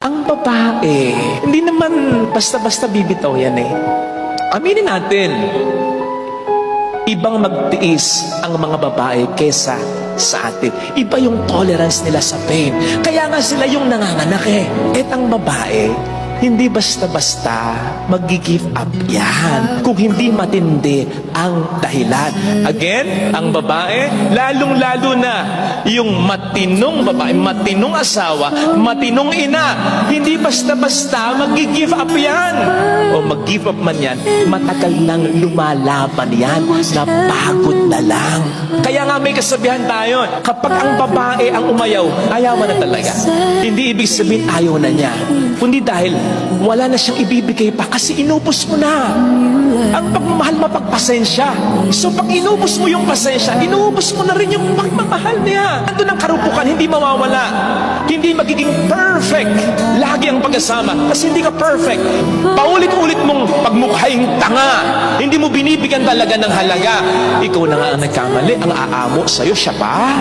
Ang babae, hindi naman basta-basta bibitaw yan eh. Aminin natin, ibang magtiis ang mga babae kesa sa atin. Iba yung tolerance nila sa pain. Kaya nga sila yung nanganganak eh. At ang babae, hindi basta-basta mag-give up yan kung hindi matindi ang dahilan. Again, ang babae, lalong-lalo na yung matinong babae, matinong asawa, matinong ina, hindi basta-basta mag-give up yan. O mag-give up man yan, matagal nang lumalaban yan, napagod na lang. Kaya nga may kasabihan tayo, kapag ang babae ang umayaw, ayaw mo na talaga. Hindi ibig sabihin ayaw na niya, kundi dahil wala na siyang ibibigay pa kasi inubos mo na. Ang pagmamahal mapagpasensya. So pag inubos mo yung pasensya, inubos mo na rin yung pagmamahal niya. Ando ng karupukan, hindi mawawala. Hindi magiging perfect. Lagi ang pag-asama kasi hindi ka perfect. Paulit-ulit mong pagmukhaing tanga. Hindi mo binibigyan talaga ng halaga. Ikaw na nga ang nagkamali. Ang aamo sa'yo, siya pa.